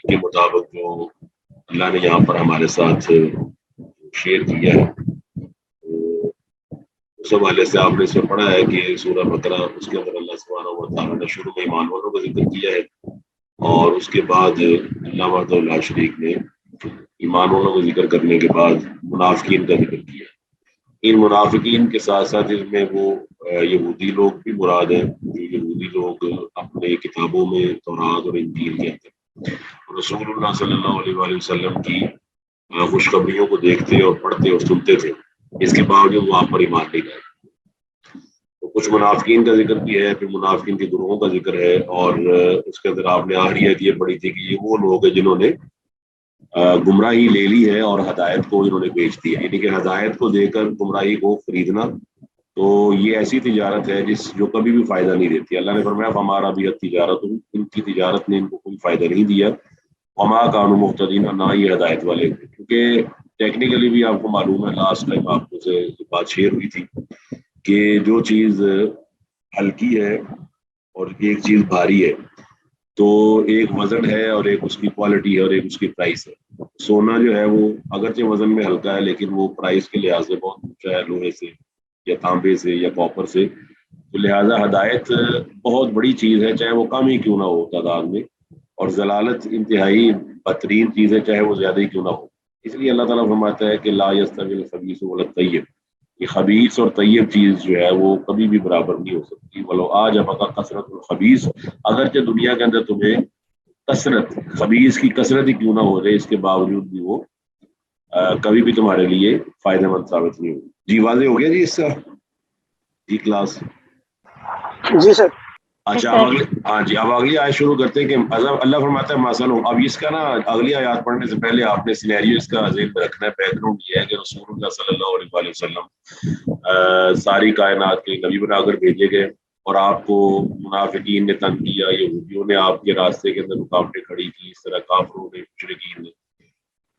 کے مطابق جو اللہ نے یہاں پر ہمارے ساتھ شیئر کیا ہے، تو اس حوالے سے آپ نے اس میں پڑھا ہے کہ سورہ بقرہ، اس کے اندر اللہ سبحانہ و تعالیٰ نے شروع میں ایمان والوں کا ذکر کیا ہے، اور اس کے بعد اللہ وحدہ لا شریک نے ایمان والوں کا ذکر کرنے کے بعد منافقین کا ذکر کیا۔ ان منافقین کے ساتھ ساتھ اس میں وہ یہودی لوگ بھی مراد ہیں، جو یہودی لوگ اپنے کتابوں میں تورات اور انجیل کہتے ہیں، رسول اللہ صلی اللہ علیہ وآلہ وسلم کی خوشخبریوں کو دیکھتے اور پڑھتے اور سنتے تھے، اس کے باوجود وہ آپ پر ایمان نہیں لائے۔ تو کچھ منافقین کا ذکر بھی ہے، پھر منافقین کے گروہوں کا ذکر ہے، اور اس کے اندر آپ نے آخری آیت یہ پڑھی تھی کہ یہ وہ لوگ ہیں جنہوں نے گمراہی لے لی ہے اور ہدایت کو انہوں نے بیچ دیا، یعنی کہ ہدایت کو دے کر گمراہی کو خریدنا، تو یہ ایسی تجارت ہے جو کبھی بھی فائدہ نہیں دیتی۔ اللہ نے فرمایا ہمارا بھی تجارت، ان کی تجارت نے ان کو کوئی فائدہ نہیں دیا، وما کانوا مہتدین، نہ یہ ہدایت والے تھے، کیونکہ ٹیکنیکلی بھی آپ کو معلوم ہے، لاسٹ ٹائم آپ کو سے بات شیئر ہوئی تھی کہ جو چیز ہلکی ہے اور ایک چیز بھاری ہے، تو ایک وزن ہے اور ایک اس کی کوالٹی ہے اور ایک اس کی پرائس ہے۔ سونا جو ہے وہ اگرچہ وزن میں ہلکا ہے، لیکن وہ پرائس کے لحاظ سے بہت اونچا ہے، لوہے سے یا تانبے سے یا کاپر سے، تو لہٰذا ہدایت بہت بڑی چیز ہے، چاہے وہ کم ہی کیوں نہ ہو تعداد میں، اور ضلالت انتہائی بدترین چیز ہے، چاہے وہ زیادہ ہی کیوں نہ ہو۔ اس لیے اللہ تعالیٰ فرماتا ہے کہ لا یستوی الخبیث والطیب، یہ خبیث اور طیب چیز جو ہے وہ کبھی بھی برابر نہیں ہو سکتی۔ ولو اعجبک کثرت الخبیث، اگرچہ دنیا کے اندر تمہیں کثرت خبیث کی کثرت ہی کیوں نہ ہو رہے، اس کے باوجود بھی وہ کبھی بھی تمہارے لیے فائدہ مند ثابت نہیں ہوگی۔ جی واضح ہو گیا جی اس کا؟ جی کلاس جی سر۔ اچھا ہاں جی، اب اگلی آیت شروع کرتے ہیں کہ اللہ فرماتا ہے مثلا، اب اس کا نا اگلی آیات پڑھنے سے پہلے آپ نے سینیریو اس کا ذہن میں رکھنا ہے۔ بیک گراؤنڈ یہ ہے کہ رسول اللہ صلی اللہ علیہ وآلہ وسلم ساری کائنات کے نبی بنا کر بھیجے گئے، اور آپ کو منافقین نے تنگ کیا، یہودیوں نے آپ کے راستے کے اندر رکاوٹیں کھڑی کی، اس طرح کافروں نے، مشرکین نے،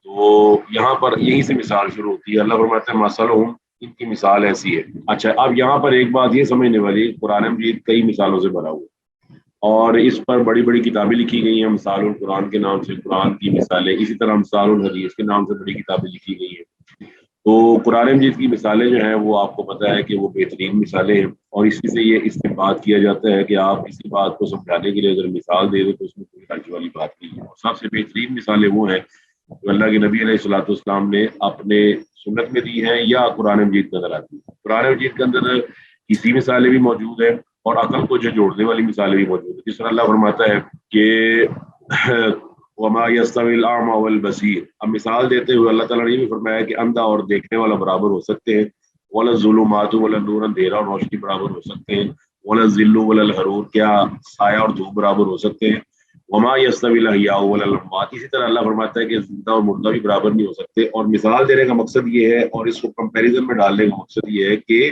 تو یہاں پر یہیں سے مثال شروع ہوتی ہے۔ اللہ فرماتا ہے مثلہم، ان کی مثال ایسی ہے۔ اچھا اب یہاں پر ایک بات یہ سمجھنے والی، قرآن مجید کئی مثالوں سے بھرا ہوا ہے، اور اس پر بڑی بڑی کتابیں لکھی گئی ہیں، مثال القرآن کے نام سے قرآن کی مثالیں، اسی طرح مثال الحدیث کے نام سے بڑی کتابیں لکھی گئی ہیں۔ تو قرآن مجید کی مثالیں جو ہیں وہ آپ کو پتہ ہے کہ وہ بہترین مثالیں ہیں، اور اسی سے یہ استنباط کیا جاتا ہے کہ آپ کسی بات کو سمجھانے کے لیے اگر مثال دے دیں تو اس میں کوئی حرج والی بات نہیں ہے۔ اور سب سے بہترین مثالیں وہ ہیں جو اللہ کے نبی علیہ الصلوۃ والسلام نے اپنے سنت میں دی ہیں یا قرآن مجید کے اندر آتی ہیں۔ قرآن مجید کے اندر کسی مثالیں بھی موجود ہیں اور عقل کو جوڑنے والی مثالیں بھی موجود ہیں، جس طرح اللہ فرماتا ہے کہ وما یستوی الاعمی والبصیر، اب مثال دیتے ہوئے اللہ تعالیٰ نے یہ بھی فرمایا کہ اندھا اور دیکھنے والا برابر ہو سکتے ہیں، ولا الظلمات ولا النور، اندھیرا اور روشنی برابر ہو سکتے ہیں، ولا الظل ولا الحرور، کیا سایہ اور دھوپ برابر ہو سکتے ہیں، وما یستوی الاحیاء ولا الاموات، اسی طرح اللہ فرماتا ہے کہ زندہ اور مردہ بھی برابر نہیں ہو سکتے۔ اور مثال دینے کا مقصد یہ ہے، اور اس کو کمپیریزن میں ڈالنے کا مقصد یہ ہے کہ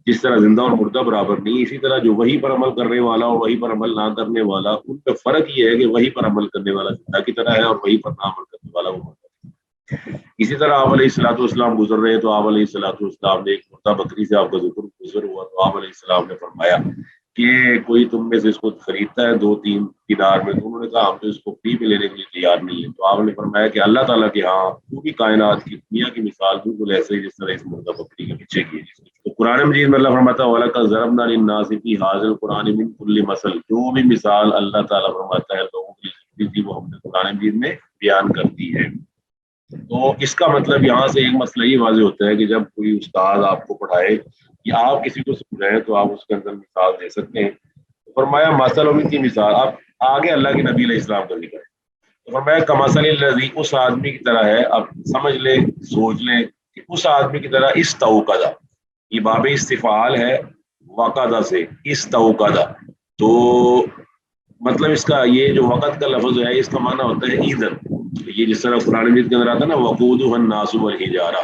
جس طرح زندہ اور مردہ برابر نہیں، اسی طرح جو وحی پر عمل کرنے والا اور وحی پر عمل نہ کرنے والا، ان کا فرق یہ ہے کہ وحی پر عمل کرنے والا زندہ کی طرح ہے اور وحی پر نہ عمل کرنے والا وہ مردہ کی طرح ہے۔ اسی طرح آپ علیہ الصلوۃ والسلام گزر رہے ہیں، تو آپ علیہ الصلوۃ والسلام نے ایک مردہ بکری سے آپ کا ذکر گزر ہوا، تو آپ علیہ السلام نے فرمایا کہ کوئی تم میں سے اس کو خریدتا ہے 2-3 دینار میں؟ تو انہوں نے کہا ہم تو اس کو فری میں لینے کے لیے تیار نہیں ہے۔ تو آپ نے فرمایا کہ اللہ تعالیٰ کے ہاں پوری کائنات کی دنیا کی مثال بالکل ایسے ہی جس طرح اس مردہ بکری کے پیچھے کی ہے۔ تو قرآن مجید میں اللہ فرماتا ہے وَلَقَدْ ضَرَبْنَا لِلنَّاسِ فِي هَٰذَا الْقُرْآنِ مِن كُلِّ مَثَلٍ، جو بھی مثال اللہ تعالیٰ فرماتا ہے لوگوں کے لیے تھی وہ ہم نے قرآن مجید میں بیان کر دی ہے۔ تو اس کا مطلب یہاں سے ایک مسئلہ یہ واضح ہوتا ہے کہ جب کوئی استاد آپ کو پڑھائے یا آپ کسی کو سمجھائیں تو آپ اس کے اندر مثال دے سکتے ہیں۔ فرمایا مثل کی مثال، اب آگے اللہ کے نبی علیہ السلام کا ذکر ہے، تو فرمایا کمثل الذی، اس آدمی کی طرح ہے، اب سمجھ لیں سوچ لیں کہ اس آدمی کی طرح استوقد، یہ باب استفعال ہے وقدہ سے، استوقد، تو مطلب اس کا یہ جو وقت کا لفظ ہے اس کا معنی ہوتا ہے ایندھن۔ یہ جس طرح قرآن مجید کے اندر آتا ہے نا وقودها الناس والحجارہ،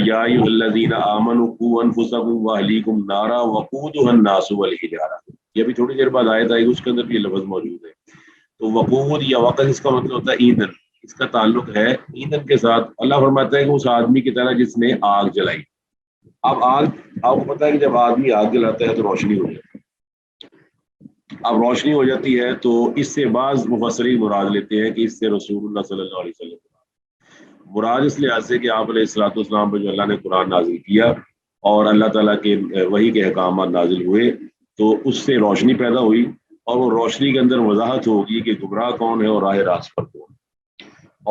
یا ایھا الذین آمنوا قوا انفسکم واہلیکم نارا وقودها الناس والحجارہ، یہ بھی تھوڑی دیر بعد آیت آئے گی، اس کے اندر بھی یہ لفظ موجود ہے۔ تو وقود یا وقت اس کا مطلب ہوتا ہے ایندھن، اس کا تعلق ہے ایندھن کے ساتھ۔ اللہ فرماتا ہے کہ اس آدمی کی طرح جس نے آگ جلائی۔ اب آگ، آپ کو پتا ہے کہ جب آدمی آگ جلاتا ہے تو روشنی ہو جاتی ہے، اب روشنی ہو جاتی ہے تو اس سے بعض مفسرین مراد لیتے ہیں کہ اس سے رسول اللہ صلی اللہ علیہ وسلم مراد اس لحاظ سے کہ آپ علیہ الصلوۃ والسلام پہ جو اللہ نے قرآن نازل کیا اور اللہ تعالیٰ کے وحی کے احکامات نازل ہوئے تو اس سے روشنی پیدا ہوئی، اور وہ روشنی کے اندر وضاحت ہوگی کہ گمراہ کون ہے اور راہ راست پر کون،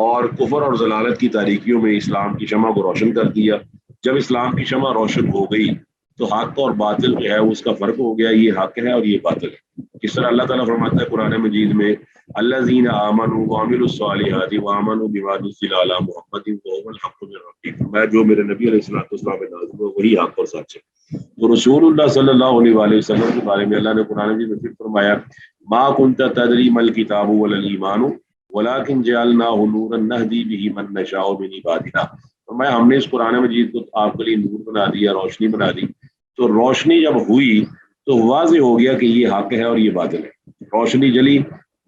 اور کفر اور ضلالت کی تاریکیوں میں اسلام کی شمع کو روشن کر دیا۔ جب اسلام کی شمع روشن ہو گئی تو حق اور باطل جو ہے اس کا فرق ہو گیا، یہ حق ہے اور یہ باطل ہے۔ اس طرح اللہ تعالیٰ فرماتا ہے قرآن مجید میں الذین آمنوا وعملوا الصالحات وآمنوا بما نزل علی محمد وهو الحق من ربکم، میں جو میرے نبی علیہ الصلوۃ والسلام پہ نازل ہوا وہی حق اور سچ ہے۔ تو رسول اللہ صلی اللہ علیہ وآلہ وسلم کے بارے میں اللہ نے قرآن مجید میں پھر فرمایا ما كنت تدری ما الکتاب ولا الایمان ولكن جعلناه نورا نهدی به من نشاء من عبادنا، فرمایا ہم نے اس قرآن مجید کو آپ کے لیے نور بنا دیا، روشنی بنا دی۔ تو روشنی جب ہوئی تو واضح ہو گیا کہ یہ حق ہے اور یہ باطل ہے۔ روشنی جلی،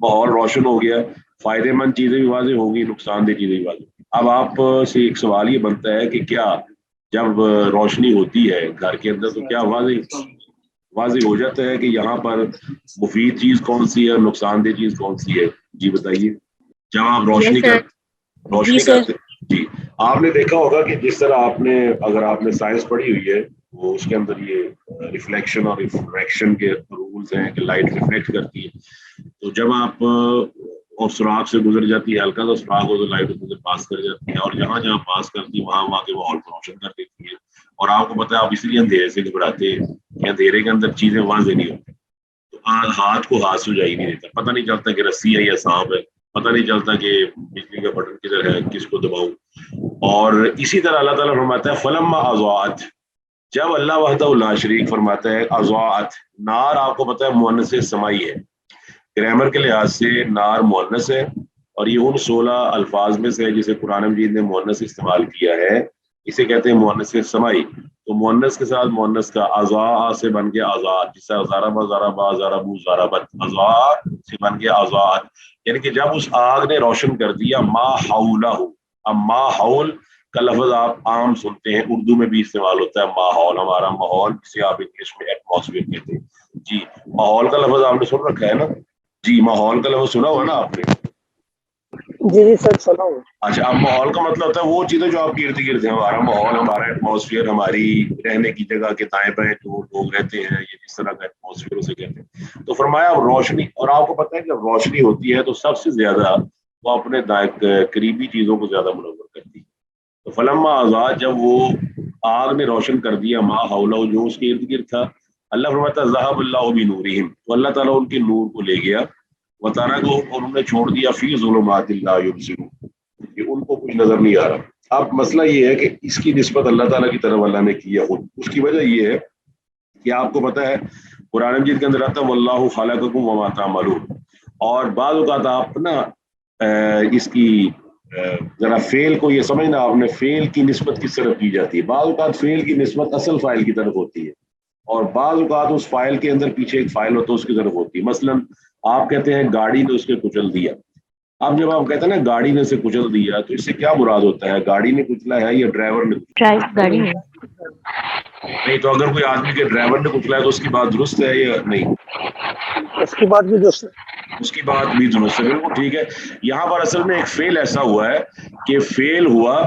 ماحول روشن ہو گیا، فائدے مند چیزیں بھی واضح ہو گئی، نقصان دہ چیزیں بھی واضح ہو گئی۔ اب آپ سے ایک سوال یہ بنتا ہے کہ کیا جب روشنی ہوتی ہے گھر کے اندر تو کیا واضح ہو جاتا ہے کہ یہاں پر مفید چیز کون سی ہے اور نقصان دہ چیز کون سی ہے؟ جی بتائیے۔ جب آپ روشنی کرتے جی آپ نے دیکھا ہوگا کہ جس طرح اگر آپ نے سائنس پڑھی ہوئی ہے وہ اس کے اندر یہ ریفلیکشن اور ریفریکشن کے رولز ہیں کہ لائٹ ریفلیکٹ کرتی ہے، تو جب آپ اور سوراخ سے گزر جاتی ہے ہلکا سا سوراخ ہو تو لائٹ ادھر پاس کر جاتی ہے، اور جہاں جہاں پاس کرتی ہے وہاں کے ماحول کو روشن کر دیتی ہے۔ اور آپ کو پتا ہے آپ اس لیے اندھیرے سے گھبراتے ہیں کہ اندھیرے کے اندر چیزیں واضح نہیں ہوتی، تو ہاتھ کو ہاتھ سجائی نہیں دیتا، پتہ نہیں چلتا کہ رسی ہے یا سانپ ہے، پتہ نہیں چلتا کہ بجلی کا بٹن کدھر ہے، کس کو دباؤں۔ اور اسی طرح اللہ تعالیٰ فرماتا ہے فلما اضاءت، جب اللہ وحدہ لا شریک فرماتا ہے اضاءت، نار آپ کو پتا ہے مؤنث سمائی ہے، گرامر کے لحاظ سے نار مؤنث ہے، اور یہ ان 16 الفاظ میں سے ہے جسے قرآن مجید نے مؤنث استعمال کیا ہے، اسے کہتے ہیں مؤنث سمائی۔ تو مؤنث کے ساتھ مؤنث کا اضاء سے بن گیا اضاءت، جس سے ضرب ضربا ضربوا ضربت، اضاء سے بن گیا اضاءت، یعنی کہ جب اس آگ نے روشن کر دیا ما حولہ۔ اب ما حول کا لفظ آپ عام سنتے ہیں، اردو میں بھی استعمال ہوتا ہے ماحول، ہمارا ماحول جسے آپ انگلش میں ایٹماسفیئر کہتے ہیں۔ جی ماحول کا لفظ آپ نے سن رکھا ہے نا؟ جی ماحول کا لفظ سنا ہوا نا آپ نے؟ جی جی سر سنا ہوں۔ اچھا، اب ماحول کا مطلب ہوتا ہے وہ چیزیں جو آپ کے ارد گرد ہیں، ہمارا ماحول، ہمارا ایٹماسفیئر، ہماری رہنے کی جگہ کے دائیں بائیں جو لوگ رہتے ہیں، یہ جس طرح کا ایٹماسفیئر اسے کہتے ہیں۔ تو فرمایا روشنی، اور آپ کو پتہ ہے کہ جب روشنی ہوتی ہے تو سب سے زیادہ وہ اپنے قریبی چیزوں کو زیادہ منور کرتی ہے۔ تو فلما آزاد، جب وہ آگ نے روشن کر دیا ما حولہ، جو اس کے ارد گرد تھا، اللہ فرماتا ذہب اللہ بنورہم، تو اللہ تعالیٰ ان کے نور کو لے گیا، وترکہم، اور انہوں نے چھوڑ دیا فی ظلمات لا یبصرون، کہ ان کو کچھ نظر نہیں آ رہا۔ اب مسئلہ یہ ہے کہ اس کی نسبت اللہ تعالیٰ کی طرف اللہ نے کی ہے خود، اس کی وجہ یہ ہے کہ آپ کو پتہ ہے قرآن مجید کے اندر آتا ہے واللہ خلقکم وما تعملون، اور بعض اوقات آپ نا اس کی ذرا فعل کو یہ سمجھنا، آپ نے فعل کی نسبت کس طرف کی جاتی ہے، بعض اوقات فعل کی نسبت اصل فاعل کی طرف ہوتی ہے، اور بعض اوقات اس فاعل کے اندر پیچھے ایک فاعل ہوتا ہے اس کی طرف ہوتی ہے۔ مثلا آپ کہتے ہیں گاڑی نے اس کے کچل دیا، اب جب آپ کہتے ہیں نا گاڑی نے اسے کچل دیا تو اس سے کیا مراد ہوتا ہے؟ گاڑی نے کچلا ہے یا ڈرائیور نے کچلا ہے؟ گاڑی ہے نہیں، تو اگر کوئی آدمی کے ڈرائیور نے کچلا ہے تو اس کی بات درست ہے یا نہیں؟ اس کی بات بھی درست ہے، اس کی بات بھی درست ہے، بالکل ٹھیک ہے۔ یہاں پر اصل میں ایک فعل ایسا ہوا ہے کہ فعل ہوا،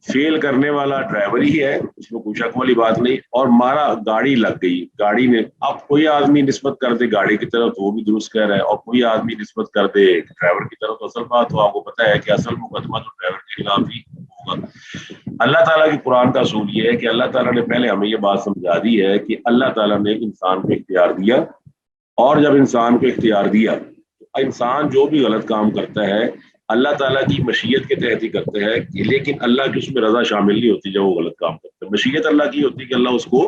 فعل کرنے والا ڈرائیور ہی ہے، اس میں کوئی شک والی بات نہیں، اور مارا گاڑی لگ گئی، گاڑی نے، اب کوئی آدمی نسبت کر دے گاڑی کی طرف تو وہ بھی درست کہہ رہا ہے، اور کوئی آدمی نسبت کر دے ڈرائیور کی طرف، تو اصل بات تو آپ کو پتہ ہے کہ اصل مقدمہ تو ڈرائیور کے خلاف ہی ہوگا۔ اللہ تعالیٰ کی قرآن کا اصول یہ ہے کہ اللہ تعالیٰ نے پہلے ہمیں یہ بات سمجھا دی ہے کہ اللہ تعالیٰ نے انسان کو اختیار دیا، اور جب انسان کو اختیار دیا تو انسان جو بھی غلط کام کرتا ہے اللہ تعالیٰ کی مشیت کے تحت ہی کرتے ہیں، لیکن اللہ کی اس میں رضا شامل نہیں ہوتی جب وہ غلط کام کرتا ہے۔ مشیت اللہ کی ہوتی ہے کہ اللہ اس کو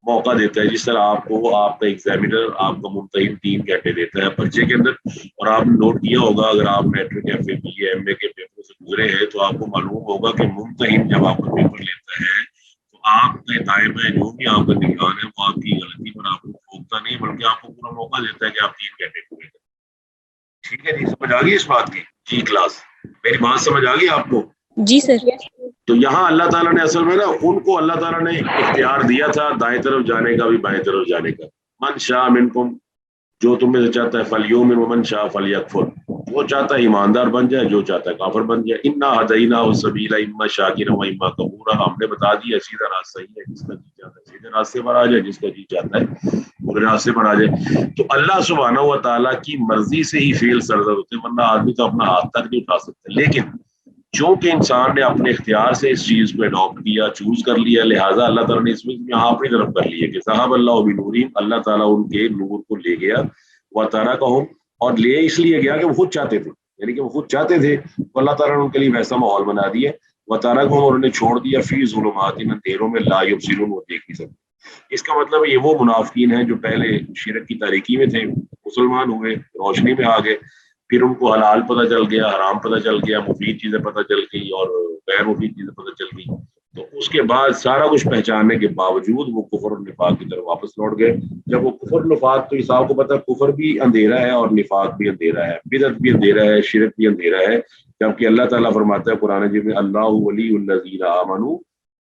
موقع دیتا ہے، جس طرح آپ کو آپ کا ایگزامینر، آپ کا ممتحن 3 گھنٹے دیتا ہے پرچے کے اندر، اور آپ نے نوٹ کیا ہوگا اگر آپ matric F A B A M A کے پیپر سے گزرے ہیں تو آپ کو معلوم ہوگا کہ ممتحن جب آپ کا پیپر لیتا ہے تو آپ کے دائیں بائیں جو بھی آپ کا نگران ہے وہ آپ کی غلطی پر آپ کو ٹھوکتا نہیں، بلکہ آپ کو پورا موقع دیتا ہے کہ آپ 3 گھنٹے پورے کریں۔ ٹھیک ہے جی، سمجھ آ گئی اس بات کی؟ جی کلاس میری بات سمجھ آ گئی آپ کو؟ جی سر۔ تو یہاں اللہ تعالیٰ نے اصل میں نا ان کو اللہ تعالیٰ نے اختیار دیا تھا دائیں طرف جانے کا بھی بائیں طرف جانے کا، من شاء منکم جو تم میں سے چاہتا ہے فلیؤمن ومن شاء فلیکفر، جو چاہتا ہے ایماندار بن جائے، جو چاہتا ہے کافر بن جائے. انا ہدیناہ السبیل اما شاکرا و اما کفورا، ہم نے بتا دیا سیدھا راستہ ہی ہے، جس کا جی چاہتا ہے سیدھے راستے پر آ جائے، جس کا جی چاہتا ہے برے راستے پر آ جائے. تو اللہ سبحانہ و تعالیٰ کی مرضی سے ہی فعل صادر ہوتے ہیں، ورنہ آدمی تو اپنا ہاتھ تک نہیں اٹھا سکتے. لیکن چونکہ انسان نے اپنے اختیار سے اس چیز کو اڈاپٹ کیا، چوز کر لیا، لہٰذا اللہ تعالیٰ نے اس میں یہاں اپنی طرف کر لیا کہ صاحب اللہ بنورہم، اللہ تعالیٰ ان کے نور کو لے گیا، وترکہم، اور لے اس لیے گیا کہ وہ خود چاہتے تھے، یعنی کہ وہ خود چاہتے تھے تو اللہ تعالیٰ نے ان کے لیے ویسا ماحول بنا دیا. وترکہم، اور انہیں چھوڑ دیا فی ظلمات، ان اندھیروں میں، لا یبصرون، وہ دیکھ نہیں سکتے. اس کا مطلب یہ وہ منافقین ہیں جو پہلے شرک کی تاریکی میں تھے، مسلمان ہوئے، روشنی میں آ گئے، پھر ان کو حلال پتہ چل گیا، حرام پتہ چل گیا، مفید چیزیں پتہ چل گئی اور غیر مفید چیزیں پتہ چل گئی. تو اس کے بعد سارا کچھ پہچاننے کے باوجود وہ کفر اور نفاق کی طرف واپس لوٹ گئے. جب وہ کفر نفاق، تو صاحب کو پتا ہے کفر بھی اندھیرا ہے اور نفاق بھی اندھیرا ہے، بدعت بھی اندھیرا ہے، شرک بھی اندھیرا ہے. جبکہ اللہ تعالیٰ فرماتا ہے قرآن مجید میں اللہ ولی الذین آمنوا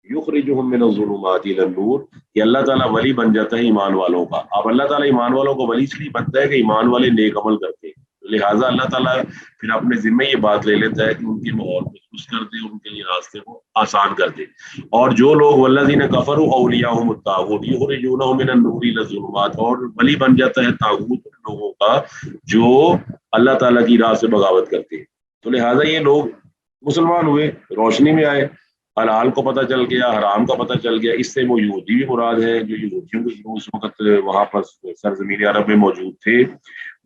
یخرجہم من الظلمات الی النور، کہ اللہ تعالیٰ ولی بن جاتا ہے ایمان والوں کا. اب اللہ تعالیٰ ایمان والوں کو ولی اس لیے بنتا ہے کہ ایمان والے نیک عمل کرتے ہیں، لہٰذا اللہ تعالیٰ پھر اپنے ذمہ یہ بات لے لیتا ہے کہ ان کے ماحول کو درست کر دے، ان کے لیے راستے کو آسان کر دے. اور جو لوگ والذین کفروا اولیاءہم الطاغوت یخرجونہم من النور الی الظلمات، اور ولی بن جاتا ہے طاغوت ان لوگوں کا جو اللہ تعالیٰ کی راہ سے بغاوت کرتے ہیں. تو لہٰذا یہ لوگ مسلمان ہوئے، روشنی میں آئے، حلال کو پتہ چل گیا، حرام کا پتہ چل گیا. اس سے وہ یہودی بھی مراد ہے جو یہودیوں کے اس وقت وہاں پر سرزمین عرب میں موجود تھے،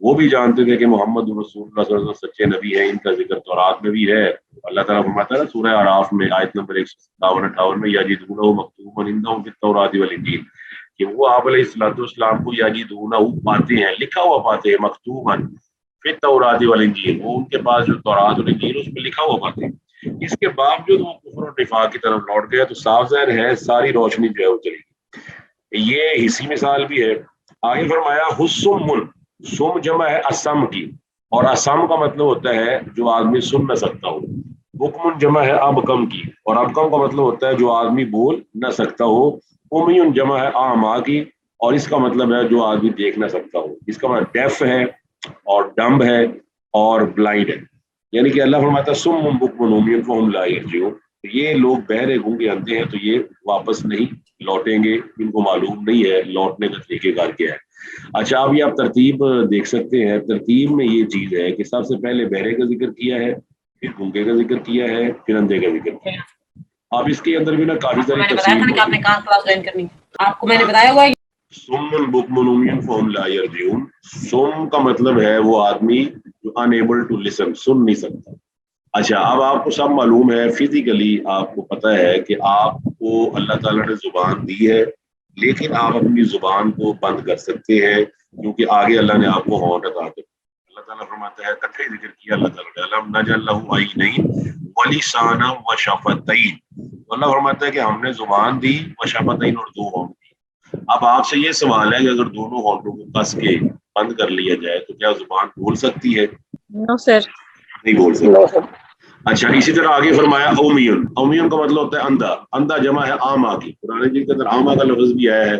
وہ بھی جانتے تھے کہ محمد رسول اللہ صلی اللہ علیہ وسلم سچے نبی ہیں. ان کا ذکر تورات میں بھی ہے. اللہ تعالیٰ فرماتا ہے نا سورہ اعراف میں آیت نمبر 157-58 میں، یجدونہ مکتوبا عندہم فی التوراۃ والانجیل، کہ وہ آپ علیہ الصلوۃ والسلام کو یجدونہ پاتے ہیں، لکھا ہوا پاتے ہیں، مکتوبا فی التوراۃ والانجیل، وہ ان کے پاس جو تورات اور انجیل اس میں لکھا ہوا پاتے ہیں. اس کے باوجود وہ کفر اور نفاق کی طرف لوٹ گیا. تو صاف ظاہر ہے ساری روشنی جو ہے وہ چلی گئی. یہ حصی مثال بھی ہے. آگے فرمایا حسم، سم جمع ہے اسم کی، اور اسم کا مطلب ہوتا ہے جو آدمی سن نہ سکتا ہو. بکم جمع ہے ابکم کی، اور ابکم کا مطلب ہوتا ہے جو آدمی بول نہ سکتا ہو. امی جمع ہے اعمیٰ کی، اور اس کا مطلب ہے جو آدمی دیکھ نہ سکتا ہو. اس کا مطلب ڈیف ہے اور ڈمب ہے اور بلائنڈ ہے. یعنی کہ اللہ فرماتا ہے سم بکم عمی فہم لا یرجعون، یہ لوگ بہرے گونگے اندھے ہیں تو یہ واپس نہیں لوٹیں گے، ان کو معلوم نہیں ہے لوٹنے کا طریقہ کار کیا ہے. اچھا اب یہ آپ ترتیب دیکھ سکتے ہیں. ترتیب میں یہ چیز ہے کہ سب سے پہلے بہرے کا ذکر کیا ہے، پھر گونگے کا ذکر کیا ہے، پھر اندھے کا ذکر کیا ہے. اب اس کے اندر بھی نا کافی ساری تفصیل. آپ کو میں نے بتایا ہوا ہے سم بکم عمی فہم لا یرجعون، سم کا مطلب ہے وہ آدمی جو unable to listen، سن نہیں سکتا. اچھا اب آپ کو سب معلوم ہے، فزیکلی آپ کو پتہ ہے کہ آپ کو اللہ تعالیٰ نے زبان دی ہے، لیکن آپ اپنی زبان کو بند کر سکتے ہیں کیونکہ آگے اللہ نے آپ کو ہونٹ عطا کر. اللہ تعالیٰ فرماتا ہے کٹھے ذکر کیا اللہ تعالیٰ نے، الم نجعل لہ عینین ولسانا وشفتین. اللہ فرماتا ہے کہ ہم نے زبان دی، وشفتین، اور دو ہونٹ دی. اب آپ سے یہ سوال ہے کہ اگر دونوں ہونٹوں کو کس کے بند کر لیا جائے تو کیا زبان بول سکتی ہے؟ نو سر، نہیں بول سکتی. اچھا اسی طرح آگے فرمایا اومیون، اومیون کا مطلب ہوتا ہے اندھا. اندھا جمع ہے اعمیٰ کی. قرآن مجید کے اندر اعمیٰ کا لفظ بھی آیا ہے،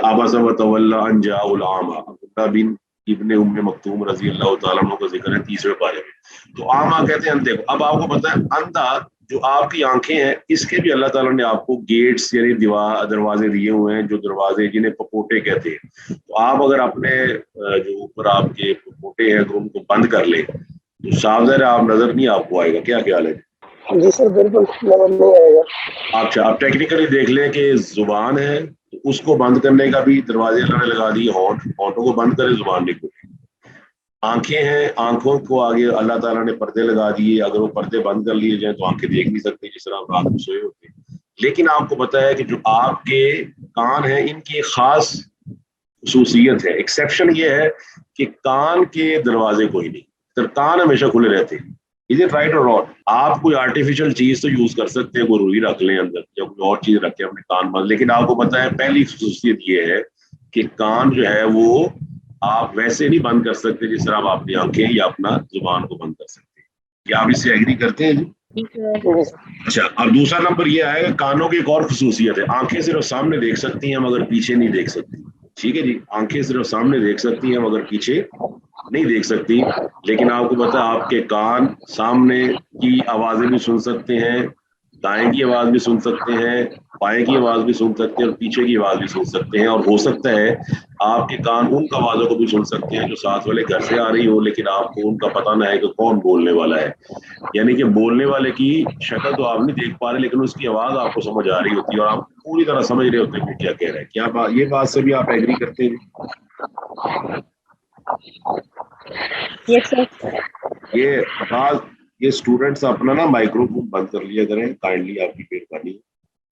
عبس وتولی ان جاءہ الاعمیٰ. عبداللہ بن ابن ام مکتوم رضی اللہ تعالیٰ عنہ کا ذکر ہے 3ویں پارے میں. تو اعمیٰ کہتے ہیں اندھے کو. اب آپ کو پتہ ہے اندھا جو آپ کی آنکھیں ہیں، اس کے بھی اللہ تعالیٰ نے آپ کو گیٹس یعنی دروازے دیے ہوئے ہیں، جو دروازے جنہیں پپوٹے کہتے ہیں. تو آپ اگر اپنے جو اوپر آپ کے پپوٹے ہیں اگر ان کو بند کر لیں تو صاف ظاہر آپ نظر نہیں آپ کو آئے گا. کیا خیال ہے؟ جی سر بالکل نظر نہیں آئے گا. اچھا آپ ٹیکنیکلی دیکھ لیں کہ زبان ہے تو اس کو بند کرنے کا بھی دروازے اللہ نے لگا دیے. ہونٹوں کو بند کرے زبان نہیں کھلے. آنکھیں ہیں، آنکھوں کو آگے اللہ تعالیٰ نے پردے لگا دیے. اگر وہ پردے بند کر لیے جائیں تو آنکھیں دیکھ نہیں سکتی جس طرح رات کو سوئے ہوتے ہیں. لیکن آپ کو پتہ ہے کہ جو آپ کے کان ہیں ان کی ایک خاص خصوصیت ہے. ایکسیپشن یہ ہے کہ کان کے دروازے کوئی نہیں، کان ہمیشہ کھلے رہتے ہیں. از اٹ رائٹ اور رانگ؟ آپ کوئی آرٹیفیشل چیز تو یوز کر سکتے ہیں، کوئی روئی رکھ لیں اندر یا کوئی اور چیز رکھیں اپنے کان بند، لیکن آپ کو پتہ ہے پہلی خصوصیت یہ ہے کہ کان جو ہے وہ آپ ویسے نہیں بند کر سکتے جس طرح آپ اپنی آنکھیں یا اپنا زبان کو بند کر سکتے ہیں. کیا آپ اس سے ایگری کرتے ہیں جی؟ اچھا اب دوسرا نمبر یہ آئے گا کانوں کی ایک اور خصوصیت ہے. آنکھیں صرف سامنے دیکھ سکتی ہیں مگر پیچھے نہیں دیکھ سکتی. ٹھیک ہے جی. آنکھیں صرف سامنے دیکھ سکتی ہیں مگر پیچھے نہیں دیکھ سکتی. لیکن آپ کو پتا ہے آپ کے کان سامنے کی آوازیں بھی سن سکتے ہیں, دائیں کی آواز بھی سن سکتے ہیں, بائیں کی آواز بھی سن سکتے ہیں, اور پیچھے کی آواز بھی سن سکتے ہیں. اور ہو سکتا ہے آپ کے کان ان آوازوں کو بھی سن سکتے ہیں جو ساتھ والے گھر سے آ رہی ہو, لیکن آپ کو ان کا پتہ نہ ہے کہ کون بولنے والا ہے. یعنی کہ بولنے والے کی شکل تو آپ نہیں دیکھ پا رہے, لیکن اس کی آواز آپ کو سمجھ آ رہی ہوتی ہے اور آپ پوری طرح سمجھ رہے ہوتے ہیں کہ کیا کہہ رہا ہے. کیا یہ بات سے بھی آپ ایگری کرتے ہیں؟ یس سر. یہ بعض یہ اسٹوڈینٹس اپنا نا مائکرو فون بند کر لیا کریں, کائنڈلی آپ کی مہربانی.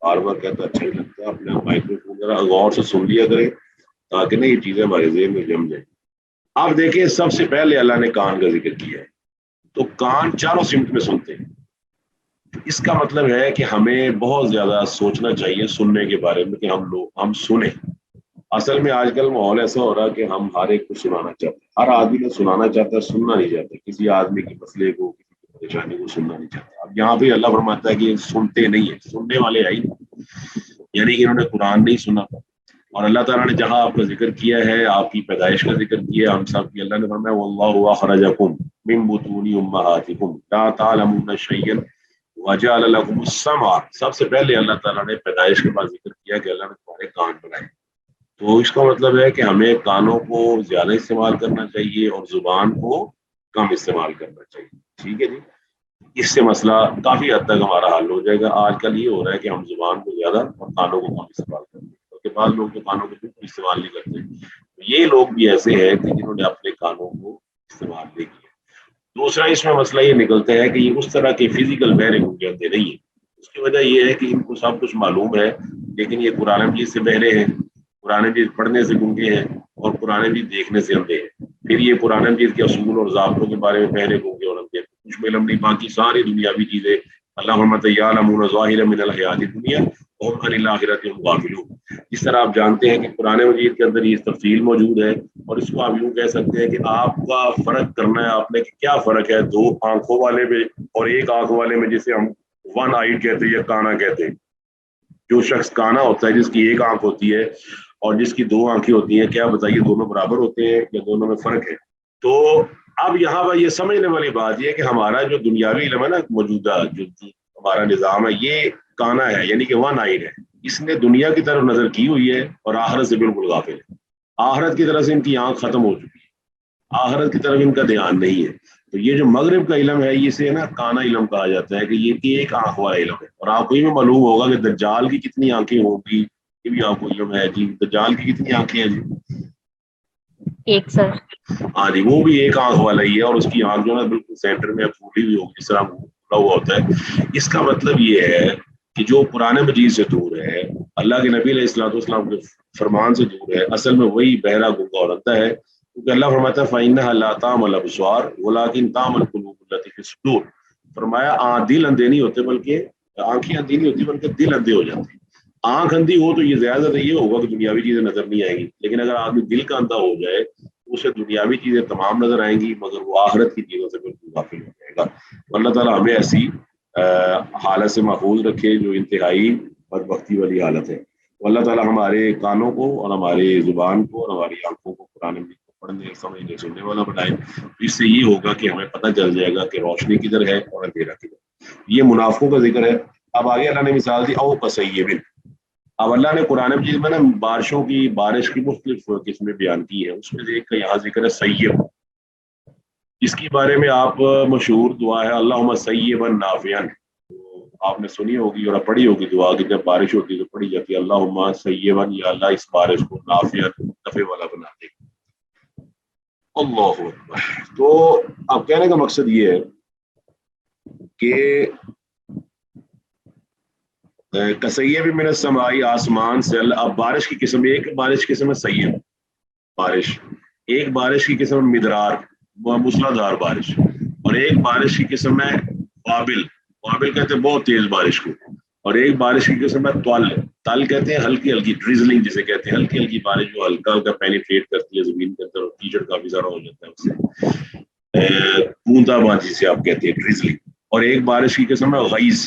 بار بار کہتا اچھا نہیں لگتا, اپنا مائکرو فون ذرا غور سے سن لیا کریں تاکہ نا یہ چیزیں ہمارے ذہن میں جم جائیں. آپ دیکھیں سب سے پہلے اللہ نے کان کا ذکر کیا ہے, تو کان چاروں سمت میں سنتے ہیں. اس کا مطلب ہے کہ ہمیں بہت زیادہ سوچنا چاہیے سننے کے بارے میں کہ ہم سنیں. اصل میں آج کل ماحول ایسا ہو رہا ہے کہ ہم ہر ایک کو سنانا چاہتے ہیں, ہر آدمی کو سنانا چاہتا ہے, سننا نہیں چاہتا. کسی آدمی کے مسئلے کو, کسی کی پریشانی کو سننا نہیں چاہتا. اب یہاں پہ اللہ فرماتا ہے کہ سنتے نہیں ہیں, سننے والے آئی یعنی کہ انہوں نے قرآن نہیں سنا. اور اللہ تعالیٰ نے جہاں آپ کا ذکر کیا ہے, آپ کی پیدائش کا ذکر کیا ہے, ہم سب کی, اللہ نے فرمایا واللہ اخرجکم من بطون امہاتکم لا تعلمون شیئا وجعل لکم السمع. سب سے پہلے اللہ تعالیٰ نے پیدائش کے بعد ذکر کیا کہ اللہ نے تمہارے کان بنائے. تو اس کا مطلب ہے کہ ہمیں کانوں کو زیادہ استعمال کرنا چاہیے اور زبان کو کم استعمال کرنا چاہیے. ٹھیک ہے جی. اس سے مسئلہ کافی حد تک ہمارا حل ہو جائے گا. آج کل یہ ہو رہا ہے کہ ہم زبان کو زیادہ اور کانوں کو کم استعمال کرتے ہیں, کیونکہ بعض لوگ تو کانوں کو بالکل استعمال نہیں کرتے. یہ لوگ بھی ایسے ہیں کہ جنہوں نے اپنے کانوں کو استعمال نہیں کیا. دوسرا اس میں مسئلہ یہ نکلتا ہے کہ یہ اس طرح کے فزیکل بہرے گونگے اندھے نہیں ہیں. اس کی وجہ یہ ہے کہ ان کو سب کچھ معلوم ہے, لیکن یہ قرآن مجید سے بہرے ہیں, قرآن مجید پڑھنے سے گونگے ہیں, اور قرآن مجید دیکھنے سے اندھے ہیں. پھر یہ قرآن مجید کے اصول اور ضابطوں کے بارے میں بہرے گونگے اور اندھے, کچھ علم نہیں. باقی ساری دنیاوی چیزیں اللہ فرماتا ہے یعلمون ظاہرا من الحیات الدنیا وهم عن الآخرۃ هم غافلون. جس طرح آپ جانتے ہیں کہ قرآن مجید کے اندر یہ تفصیل موجود ہے, اور اس کو آپ یوں کہہ سکتے ہیں کہ آپ کا فرق کرنا ہے آپ نے کہ کیا فرق ہے دو آنکھوں والے میں اور ایک آنکھ والے میں, جسے ہم ون آئیڈ کہتے ہیں یا کانا کہتے ہیں. جو شخص کانا ہوتا ہے جس کی ایک آنکھ ہوتی ہے اور جس کی دو آنکھیں ہوتی ہیں, کیا بتائیے دونوں برابر ہوتے ہیں یا دونوں میں فرق ہے؟ تو اب یہاں پر یہ سمجھنے والی بات یہ ہے کہ ہمارا جو دنیاوی علم ہے نا, موجودہ جو ہمارا نظام ہے, یہ کانا ہے یعنی کہ ون آئیڈ ہے. اس نے دنیا کی طرف نظر کی ہوئی ہے اور آخرت سے بالکل غافل ہے. آخرت کی طرف سے ان کی آنکھ ختم ہو چکی ہے, آخرت کی طرف ان کا دھیان نہیں ہے. تو یہ جو مغرب کا علم ہے اسے نا کانا علم کہا جاتا ہے, کہ یہ ایک آنکھ والا علم ہے. اور آپ کو یہ بھی معلوم ہوگا کہ دجال کی کتنی آنکھیں ہوگی, یہ بھی آپ کو علم ہے جی. دجال کی کتنی آنکھیں ہیں جی؟ ایک سر. ہاں جی, وہ بھی ایک آنکھ والا ہی ہے, اور اس کی آنکھ جو ہے بالکل سینٹر میں پھولی ہوئی ہوگی جس طرح کھلا ہوا ہوتا ہے. اس کا مطلب یہ ہے کہ جو قرآن مجید سے دور ہے, اللہ کے نبی علیہ الصلوۃ والسلام کے فرمان سے دور ہے, اصل میں وہی بہرا گنگا اور اندھا ہے. کیونکہ اللہ فرماتا ہے فَإِنَّهَا لَا تَعْمَى الْأَبْصَارُ وَلَٰكِن تَعْمَى الْقُلُوبُ الَّتِي فِي الصُّدُورِ. فرمایا دل اندھے نہیں ہوتے, بلکہ آنکھیں اندھی نہیں ہوتی بلکہ دل اندھے ہو جاتے ہیں. آنکھ اندھی ہو تو یہ زیادہ یہ ہوگا کہ دنیاوی چیزیں نظر نہیں آئیں گی, لیکن اگر آدمی دل کا اندھا ہو جائے تو اسے دنیاوی چیزیں تمام نظر آئیں گی, مگر وہ آخرت کی چیزوں سے بالکل غافل ہو جائے گا. اللہ تعالیٰ ہمیں ایسی حالت سے محفوظ رکھے جو انتہائی بدبختی والی حالت ہے. اللہ تعالیٰ ہمارے کانوں کو اور ہماری زبان کو اور ہماری آنکھوں کو قرآن مجید کو پڑھنے, سمجھنے, سننے والا بنائے. اس سے یہ ہوگا کہ ہمیں پتہ چل جائے گا کہ روشنی کدھر ہے اور اندھیرا کدھر. یہ منافقوں کا ذکر ہے. اب آگے اللہ نے مثال دی او کصیب. اب اللہ نے قرآن مجید میں نا بارش کی مختلف قسمیں بیان کی ہیں. اس میں سے ایک کا یہاں ذکر ہے سیب. اس کے بارے میں آپ مشہور دعا ہے اللہم سیبا نافعا, آپ نے سنی ہوگی اور پڑھی ہوگی دعا کہ جب بارش ہوتی ہے تو پڑھی جاتی ہے اللہم سیبا, یا اللہ اس بارش کو نافعا نفع والا بنا دے. اللہ اکبر. تو اب کہنے کا مقصد یہ ہے کہ کسیب من السماء, آسمان سے. اب بارش کی قسم, ایک بارش کی قسم ہے سیب بارش, ایک بارش کی قسم مدرار موسلادھار بارش, اور ایک بارش کی قسم ہے وابل. وابل کہتے ہیں بہت تیز بارش کو. اور ایک بارش کی قسم ہے تل کہتے ہیں ہلکی ہلکی ڈریزلنگ جسے کہتے ہیں, ہلکی ہلکی بارش جو ہلکا ہلکا پینیٹریٹ کرتی ہے زمین کے اندر, اور کیچڑ کافی زیادہ ہو جاتا ہے اس سے, بوندا بازی سے آپ کہتے ہیں ڈریزلنگ. اور ایک بارش کی قسم ہے غیث,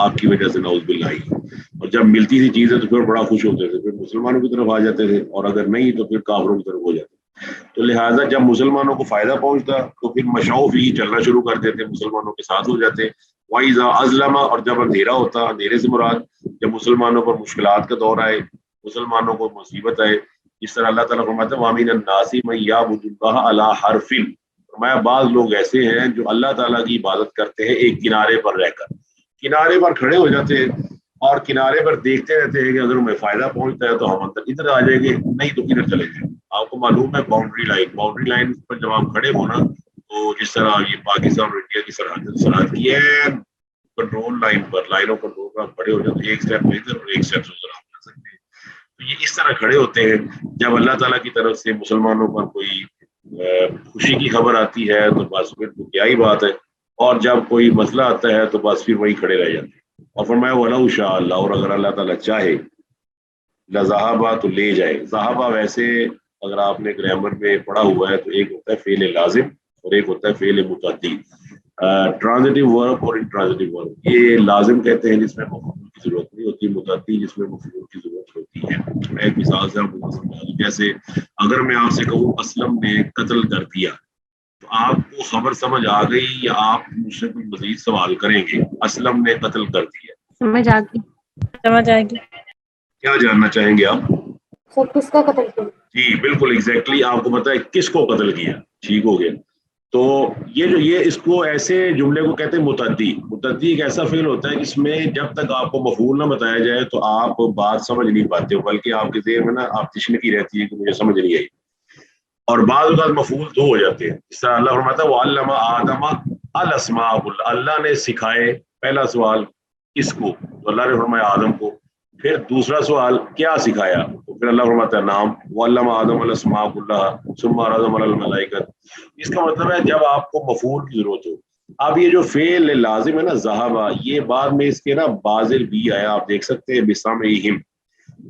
آپ کی وجہ سے نعوذ باللہ ہی. اور جب ملتی تھی چیزیں تو پھر بڑا خوش ہوتے تھے, پھر مسلمانوں کی طرف آ جاتے تھے, اور اگر نہیں تو پھر کافروں کی طرف ہو جاتے. تو لہٰذا جب مسلمانوں کو فائدہ پہنچتا تو پھر مشاؤ فی چلنا شروع کر دیتے, مسلمانوں کے ساتھ ہو جاتے. وَإِذَا أَظْلَمَ, اور جب اندھیرا ہوتا, اندھیرے سے مراد جب مسلمانوں پر مشکلات کا دور آئے, مسلمانوں کو مصیبت آئے, اس طرح اللہ تعالیٰ فرماتا ہے وَمِنَ النَّاسِ مَن يَعْبُدُ اللَّهَ عَلَىٰ حَرْفٍ. فرمایا بعض لوگ ایسے ہیں جو اللہ تعالیٰ کی عبادت کرتے ہیں ایک کنارے پر رہ کر, کنارے پر کھڑے ہو جاتے ہیں اور کنارے پر دیکھتے رہتے ہیں کہ اگر ہمیں فائدہ پہنچتا ہے تو ہم ادھر آ جائیں گے, نہیں تو ادھر چلے جائیں. آپ کو معلوم ہے باؤنڈری لائن پر جب آپ کھڑے ہو نا, تو جس طرح یہ پاکستان اور انڈیا کی سرحد کی ہے, کنٹرول لائن پر, لائن آف کنٹرول پر آپ کھڑے ہو جاتے ہیں, ایک اسٹیپ ادھر اور ایک اسٹیپ ادھر آپ جا سکتے ہیں. تو یہ اس طرح کھڑے ہوتے ہیں. جب اللہ تعالیٰ کی طرف سے مسلمانوں پر کوئی خوشی کی خبر آتی ہے تو بس پھر تو کیا ہی بات ہے, اور جب کوئی مسئلہ آتا ہے تو بس پھر وہی کھڑے رہ جاتے ہیں. اور فرمایا وَلَوْ شَاءَ اللَّهُ, اور اگر اللہ تعالیٰ چاہے, لَذَهَبَ, تو لے جائے. ذَهَبَ ویسے اگر آپ نے گرامر میں پڑھا ہوا ہے تو ایک ہوتا ہے فعل لازم اور ایک ہوتا ہے فعل متعدی, ٹرانزٹیو ورب اور انٹرانزٹیو ورب. یہ لازم کہتے ہیں جس میں مفعول کی ضرورت نہیں ہوتی, متعدی جس میں مفعول کی ضرورت ہوتی ہے. میں ایک مثال سے آپ کو سمجھا دوں, جیسے اگر میں آپ سے کہوں اسلم نے قتل کر دیا, تو آپ کو خبر سمجھ آ گئی یا آپ مجھ سے کوئی مزید سوال کریں گے؟ اسلم نے قتل کر دیا, سمجھ آ گئی, سمجھ آئے گی. کیا جاننا چاہیں گے آپ؟ سر کس کا قتل کیا؟ جی بالکل ایگزیکٹلی, آپ کو پتا ہے کس کو قتل کیا. ٹھیک ہو گیا. تو یہ اس کو ایسے جملے کو کہتے ہیں متعدی. متعدی ایک ایسا فعل ہوتا ہے جس میں جب تک آپ کو مفعول نہ بتایا جائے تو آپ بات سمجھ نہیں پاتے ہو, بلکہ آپ کے ذہن میں نا آپ تشنکی رہتی ہے کہ مجھے سمجھ نہیں آئی, اور بعض اوقات مفعول دو ہو جاتے ہیں. اس طرح اللہ فرماتا ہے وَعَلَّمَ آدَمَ الْأَسْمَاءَ, اللہ نے سکھائے. پہلا سوال کس کو؟ تو اللہ نے فرمایا آدم کو. پھر دوسرا سوال کیا سکھایا؟ تو پھر اللہ فرماتا ہے نام. وَعَلَّمَ آدَمَ الْأَسْمَاءَ كُلَّهَا ثُمَّ عَرَضَهُمْ عَلَى الْمَلَائِكَةِ. اس کا مطلب ہے جب آپ کو مفعول کی ضرورت ہو. اب یہ جو فعل لازم ہے نا ذہبا, یہ بعد میں اس کے نا بازر بھی آیا, آپ دیکھ سکتے ہیں بِسَمْعِهِمْ,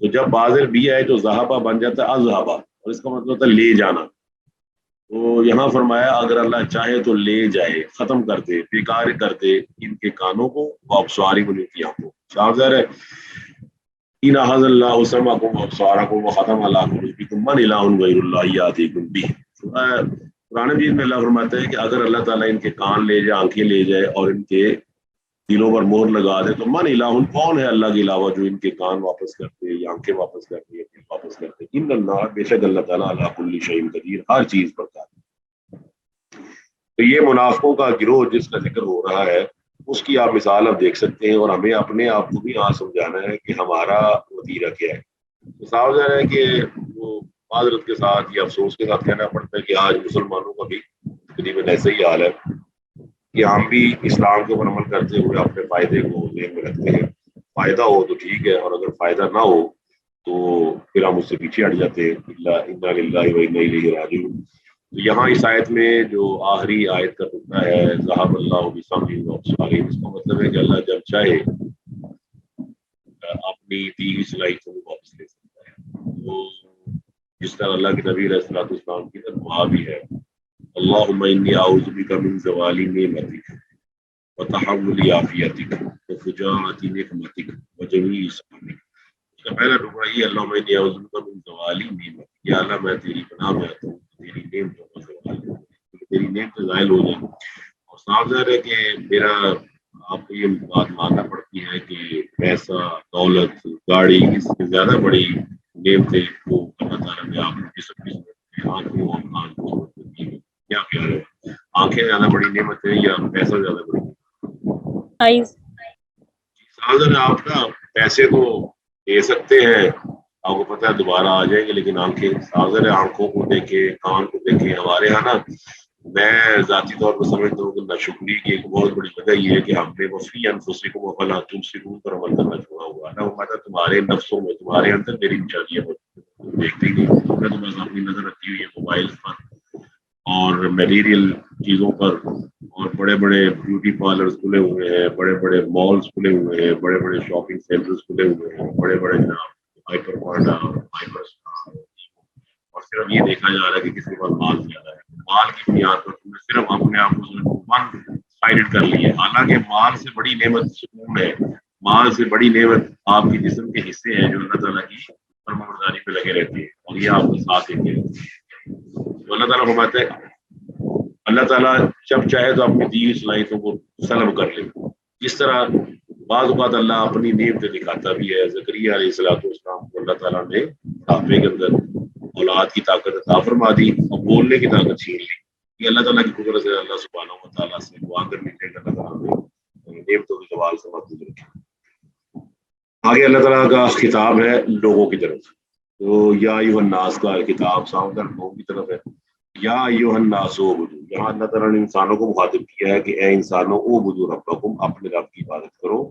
تو جب بازر بھی آئے تو ذہبا بن جاتا ہے اذهبا, اور اس کا مطلب ہوتا ہے لے جانا. تو یہاں فرمایا اگر اللہ چاہے تو لے جائے, ختم کر دے, بیکار کر دے ان کے کانوں کو, وابصاری کو, کی آنکھوں. صاف ظاہر ہے ان اخذ اللہ سمعکم وابصارکم وختم علی قلوبکم من الہ غیر اللہ یاتیکم بہ. قرآن مجید میں اللہ فرماتا ہے کہ اگر اللہ تعالیٰ ان کے کان لے جائے, آنکھیں لے جائے, اور ان کے دلوں پر مہر لگا دے, تو من الہ, کون ہے اللہ کے علاوہ جو ان کے کان واپس کرتے یا آنکھیں واپس کرتے یا دل واپس کرتے. ان اللہ, بے شک اللہ تعالیٰ علی کل شیء قدیر, ہر چیز پر قادر. تو یہ منافقوں کا گروہ جس کا ذکر ہو رہا ہے, اس کی آپ مثال اب دیکھ سکتے ہیں, اور ہمیں اپنے آپ کو بھی یہاں سمجھانا ہے کہ ہمارا وتیرہ کیا ہے. صاف ظاہر ہے کہ وہ معذرت کے ساتھ یا افسوس کے ساتھ کہنا پڑتا ہے کہ آج مسلمانوں کا بھی تقریباً ایسا ہی حال ہے کہ ہم بھی اسلام کے اوپر عمل کرتے ہوئے اپنے فائدے کو ذہن میں رکھتے ہیں. فائدہ ہو تو ٹھیک ہے, اور اگر فائدہ نہ ہو تو پھر ہم اس سے پیچھے ہٹ جاتے ہیں. انا للہ و انا الیہ راجعون. تو یہاں اس آیت میں جو آخری آیت کا ٹکڑا ہے ذہب اللہ بسمعہم وابصارہم, اس کا مطلب ہے کہ اللہ جب چاہے اپنی دی ہوئی صلاحیتوں کو واپس لے سکتا ہے. تو جس طرح اللہ کے نبی علیہ الصلوۃ والسلام کی دعا بھی ہے, اللہم انی اعوذ بک من زوال نعمتک وتحول عافیتک وفجاءۃ نقمتک وجمیع سخطک. اس کا پہلا ٹکڑا یہ, اللہم انی اعوذ بک من زوال نعمتک, یا اللہ میں تیری پناہ میں آتا ہوں تیری نعمتوں کا زوال, تیری نعمتیں زائل ہو جائیں. اور صاف ظاہر ہے کہ میرا آپ کو یہ بات ماننا پڑتی ہے کہ پیسہ, دولت, گاڑی, اس سے زیادہ بڑی نعمتیں وہ اللہ تعالیٰ نے آپ کو جسم کی صورت میں, آنکھوں اور کان کی صورت میں دی ہے. کیا خیال ہے, آنکھیں زیادہ بڑی نعمت ہے یا پیسہ زیادہ بڑی نعمت؟ صاف ظاہر آپ نا پیسے کو دے سکتے ہیں, آپ کو پتہ ہے دوبارہ آ جائیں گے, لیکن آنکھیں, صاف ظاہر آنکھوں کو دیکھیں, کان کو دیکھیں. ہمارے یہاں نا میں ذاتی طور پر سمجھتا ہوں کہ ناشکری کی ایک بہت بڑی وجہ یہ ہے کہ ہم نے وفی انفسکم وفلا تبصرون پر عمل کرنا چھوڑا ہوا ہے. نا وہ تمہارے نفسوں میں, تمہارے اندر میری نشانیاں تم دیکھتے ہی نہیں. میں تو بس اپنی نظر رکھی ہوئی ہے موبائل پر اور میٹیریل چیزوں پر, اور بڑے بڑے بیوٹی پارلرز کھلے ہوئے ہیں, بڑے بڑے مالز کھلے ہوئے ہیں, بڑے بڑے شاپنگ سینٹرز کھلے ہوئے ہیں, بڑے بڑے جناب ہائپر مارٹا, ہائپر اسٹار, اور صرف یہ دیکھا جا رہا ہے کہ کسی کے پاس مال زیادہ ہے. مال کی بنیاد پر تمہیں صرف اپنے آپ کو ڈیوائڈ کر لی ہے. حالانکہ مال سے بڑی نعمت سکون ہے, مال سے بڑی نعمت آپ کے جسم کے حصے ہیں جو اللہ تعالیٰ کی فرمانبرداری پہ لگے رہتے ہیں اور یہ آپ کا ساتھ دیتے ہیں. تو اللہ تعالیٰ فرماتا ہے اللہ تعالیٰ جب چاہے تو اپنی دی صلاحیتوں کو سلب کر لے. جس طرح بعض اوقات اللہ اپنی نعمتیں دکھاتا بھی ہے. زکریا علیہ السلام کو اللہ تعالیٰ نے بڑھاپے کے اندر اولاد کی طاقت عطا فرما دی اور بولنے کی طاقت چھین لی. یہ اللہ تعالیٰ کی قدرت سے اللہ سبحانہ و تعالیٰ سے دعا کرنی چاہیے کہ اللہ تعالیٰ نے نعمتوں کے زوال سے محفوظ رکھے. آگے اللہ تعالیٰ کا خطاب ہے لوگوں کی طرف. تو یا ایھا الناس کا خطاب سامنے لوگوں کی طرف ہے. یا ایھا الناس اعبدوا, یہاں اللہ تعالیٰ نے انسانوں کو مخاطب کیا ہے کہ اے انسانوں اعبدوا ربکم, اپنے رب کی عبادت کرو.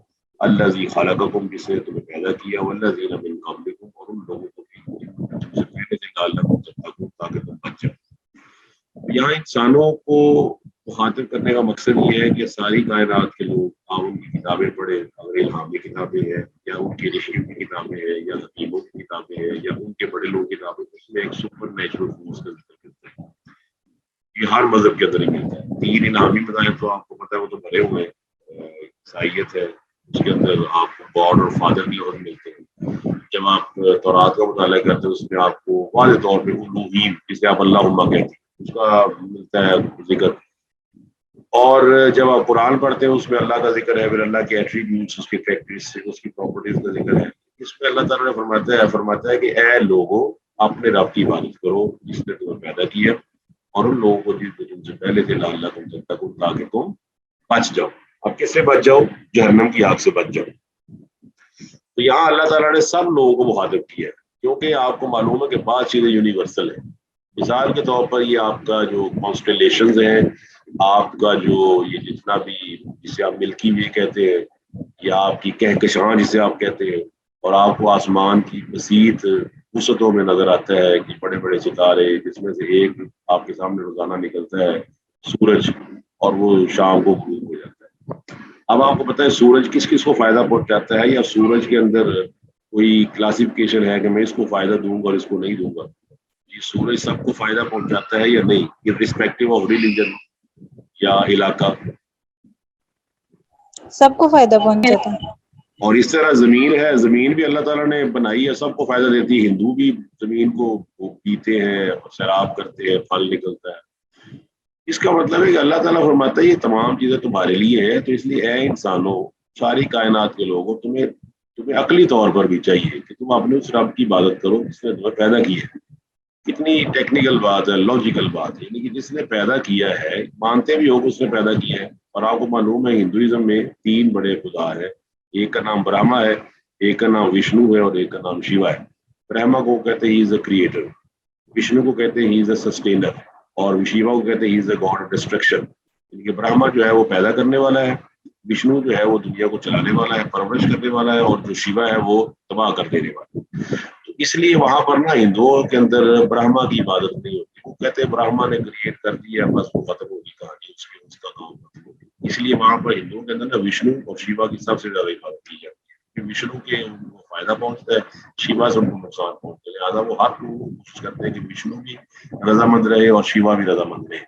الذی خلقکم, جس نے تمہیں پیدا کیا, والذین من قبلکم, اور ان لوگوں کو بھی تم سے پہلے سے لعلکم تتقون, تاکہ تم بچ جاؤ. یہاں انسانوں کو مخاطب کرنے کا مقصد یہ ہے کہ ساری کائنات کے لوگ آپ ان کی کتابیں پڑھیں, اگر الہامی کتابیں ہیں یا ان کے رشیوں کی کتابیں ہیں یا حکیموں کی کتابیں ہیں یا ان کے بڑے لوگوں کی کتابیں, اس میں ایک سپر نیچرل فورس کا ذکر کرتا ہے. یہ ہر مذہب کے اندر ہی ملتا ہے. 3 الہامی مذاہب تو آپ کو پتہ ہے وہ تو بھرے ہوئے ہیں. عیسائیت ہے, اس کے اندر آپ کو گاڈ اور فادر بھی اور ملتے ہیں. جب آپ تورات کا مطالعہ کرتے ہیں اس میں آپ کو واضح طور پہ الوہیم, جسے آپ اللہم کہتے ہیں, اس کا ملتا ہے ذکر. اور جب آپ قرآن پڑھتے ہیں اس میں اللہ کا ذکر ہے, پھر اللہ کے ایٹریبیوٹس, اس کی کریکٹرسٹک, اس کی پراپرٹیز کا ذکر ہے. اس میں اللہ تعالیٰ نے فرماتا ہے کہ اے لوگوں اپنے رب کی عبادت کرو جس نے تمہیں پیدا کیا, اور ان لوگوں کو جس نے تم سے پہلے تھے لعلکم تتقون, تاکہ تم بچ جاؤ. اب کس سے بچ جاؤ؟ جہنم کی آگ سے بچ جاؤ. تو یہاں اللہ تعالیٰ نے سب لوگوں کو مخاطب کیا ہے, کیونکہ آپ کو معلوم ہے کہ بعض چیزیں یونیورسل ہیں. مثال کے طور پر یہ آپ کا جو کانسٹیلیشنز ہیں, آپ کا جو یہ جتنا بھی جسے آپ ملکی وے کہتے ہیں, یا آپ کی کہکشاں جسے آپ کہتے ہیں, اور آپ کو آسمان کی وسیع وسعتوں میں نظر آتا ہے کہ بڑے بڑے ستارے, جس میں سے ایک آپ کے سامنے روزانہ نکلتا ہے سورج, اور وہ شام کو غروب ہو جاتا ہے. اب آپ کو پتہ ہے سورج کس کس کو فائدہ پہنچاتا ہے, یا سورج کے اندر کوئی کلاسیفیکیشن ہے کہ میں اس کو فائدہ دوں گا اور اس کو نہیں دوں گا؟ یہ سورج سب کو فائدہ پہنچاتا ہے یا نہیں, irrespective آف ریلیجن یا علاقہ؟ سب کو فائدہ پہنچاتا ہے. اور اس طرح زمین ہے, زمین بھی اللہ تعالیٰ نے بنائی ہے, سب کو فائدہ دیتی ہے. ہندو بھی زمین کو پیتے ہیں, شراب کرتے ہیں, پھل نکلتا ہے. اس کا مطلب ہے کہ اللہ تعالیٰ فرماتا ہے یہ تمام چیزیں تمہارے لیے ہیں. تو اس لیے اے انسانوں, ساری کائنات کے لوگوں, تمہیں عقلی طور پر بھی چاہیے کہ تم اپنے اس رب کی عبادت کرو جس نے تمہیں پیدا کیا ہے. کتنی ٹیکنیکل بات ہے, لاجیکل بات ہے, یعنی کہ جس نے پیدا کیا ہے, مانتے بھی ہو کہ اس نے پیدا کیا ہے. اور آپ کو معلوم ہے ہندوازم میں 3 بڑے خدا ہیں. ایک کا نام برہما ہے, ایک کا نام وشنو ہے, اور ایک کا نام شیوا ہے. برہما کو کہتے ہیں ہی از اے کریٹر, وشنو کو کہتے ہیں ہی از اے سسٹینر, اور شیوا کو کہتے ہیں ہی از اے گاڈ آف ڈسٹرکشن. یعنی کہ برہما جو ہے وہ پیدا کرنے والا ہے, وشنو جو ہے وہ دنیا کو چلانے والا ہے, پرورش کرنے والا ہے, اور جو شیوا ہے وہ تباہ کر دینے والا ہے. تو اس لیے وہاں پر نا ہندوؤں کے اندر برہما کی عبادت نہیں ہوتی. وہ کہتے ہیں برہما نے کریٹ کر دیا, بس وہ ختم ہوگی کہانی, اس کا کام ختم ہوگی. اس لیے وہاں پر ہندوؤں کے اندر نا وشنو اور شیوا کی سب سے زیادہ عبادت کی جاتی ہے. وشنو کے ان کو فائدہ پہنچتا ہے, شیوا سے ان کو نقصان پہنچتا ہے. لہٰذا وہ ہر لوگ کوشش کرتے ہیں کہ وشنو بھی رضامند رہے اور شیوا بھی رضامند رہے.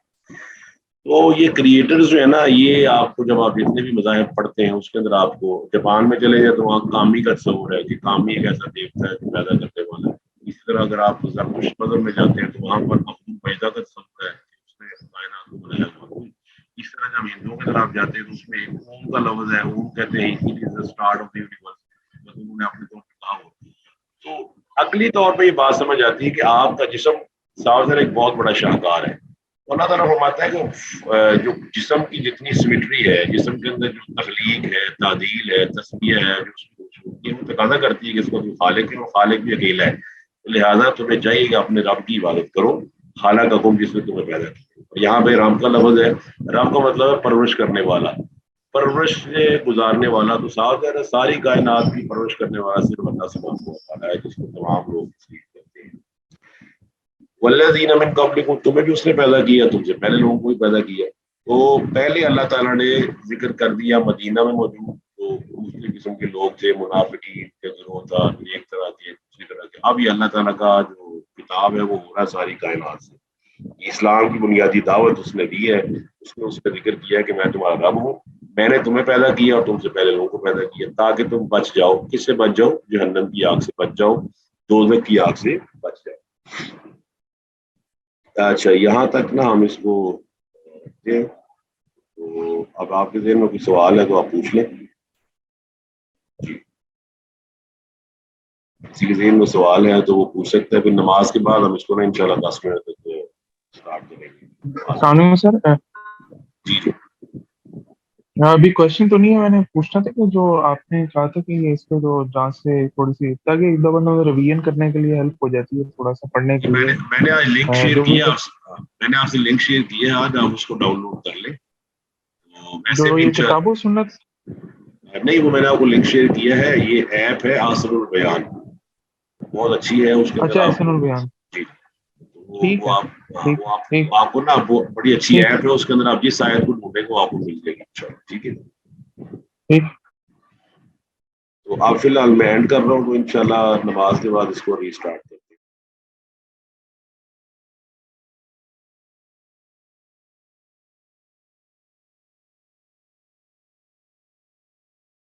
تو یہ کریٹرز جو ہے نا, یہ آپ کو جب آپ جتنے بھی مذاہب پڑھتے ہیں اس کے اندر آپ کو جاپان میں چلے جائیں تو وہاں کامی کا تصور ہے کہ کامی ایک ایسا دیوتا ہے جو پیدا کرنے والا ہے. اسی طرح اگر آپ زرتشت مذہب میں جاتے ہیں تو وہاں پر مخلوق پیدا کا تصور ہے کہ اس نے کائنات کو بنایا ہوا. اس طرح جب ہندوؤں کے اندر آپ جاتے ہیں تو اس میں ایک اوم کا لفظ ہے, اوم کہتے ہیں it is the start of the universe, انہوں نے اپنے طور پہ کہا ہو. تو عقلی طور پہ یہ بات سمجھ آتی ہے کہ آپ کا جسم صاحب ایک بہت بڑا شاہکار ہے. اللہ تعالیٰ فرماتا ہے کہ جو جسم کی جتنی سیمیٹری ہے, جسم کے اندر جو تخلیق ہے, تعدیل ہے, تسبیہ ہے, جو اس کی خوبصورتی ہے, وہ تقاضا کرتی ہے کہ اس کو جو خالق ہے وہ خالق بھی اکیلا ہے. لہٰذا تمہیں چاہیے کہ اپنے رب کی عبادت کرو, خالق حکم جس نے تمہیں پیدا کیا. یہاں پہ رب کا لفظ ہے, رب کا مطلب ہے پرورش کرنے والا, پرورش سے گزارنے والا. تو صاحب ہے ساری کائنات کی پرورش کرنے والا صرف اللہ سبحانہ و تعالیٰ ہے, جس کو تمام لوگ تسلیم کرتے ہیں. والذین من قبلکم, تمہیں بھی اس نے پیدا کیا, تم سے پہلے لوگوں کو بھی پیدا کیا. تو پہلے اللہ تعالیٰ نے ذکر کر دیا مدینہ میں موجود جو دوسری قسم کے لوگ تھے, منافقین کے گروہ تھا, ایک طرح کے دوسری طرح کے. اب یہ اللہ تعالیٰ کا جو کتاب ہے وہ ہو رہا ہے ساری کائنات سے. اسلام کی بنیادی دعوت اس نے دی ہے. اس نے اس کا ذکر کیا کہ میں تمہارا رب ہوں, میں نے تمہیں پیدا کیا اور تم سے پہلے لوگوں کو پیدا کیا تاکہ تم بچ جاؤ. کس سے بچ جاؤ؟ جہنم کی آگ سے بچ جاؤ, دوزخ کی آگ سے بچ جاؤ. اچھا یہاں تک نا ہم اس کو رکھتے ہیں. تو اب آپ کے ذہن میں کوئی سوال ہے تو آپ پوچھ لیں. جی کسی کے ذہن میں سوال ہے تو وہ پوچھ سکتے ہیں. پھر نماز کے بعد ہم اس کو نا انشاءاللہ 10 منٹ تک اسٹارٹ کریں گے. السلام علیکم سر. جی جی ابھی کوشچن تو نہیں ہے, میں نے پوچھنا تھا کہ جو آپ نے کہا تھا کہ اس پہ جو جانچ سے تھوڑی سی تاکہ ایک دفعہ میں ریویژن کرنے کے لیے ہیلپ ہو جاتی ہے, تھوڑا سا پڑھنے کے لیے. میں نے آج لنک شیئر جو کیا, میں نے آپ سے لنک شیئر کی ہے, آج آپ اس کو ڈاؤن لوڈ کر لیں. ویسے بھی یہ کتاب و سنت نہیں, وہ میں نے آپ کو لنک شیئر کیا ہے. یہ ایپ ہے احسن البیان, بہت اچھی ہے. اس کے اچھا اندر احسن البیان, جی ٹھیک ہے ٹھیک ٹھیک آپ کو نا بڑی اچھی ٹھیک ایپ ہے. اس کے اندر آپ جس آیت کو ڈھونڈیں گے وہ آپ کو مل جائے گی. ٹھیک ہے, ٹھیک. تو آپ فی الحال میں اینڈ کر رہا ہوں. تو انشاءاللہ نماز کے بعد اس کو ری اسٹارٹ کریں.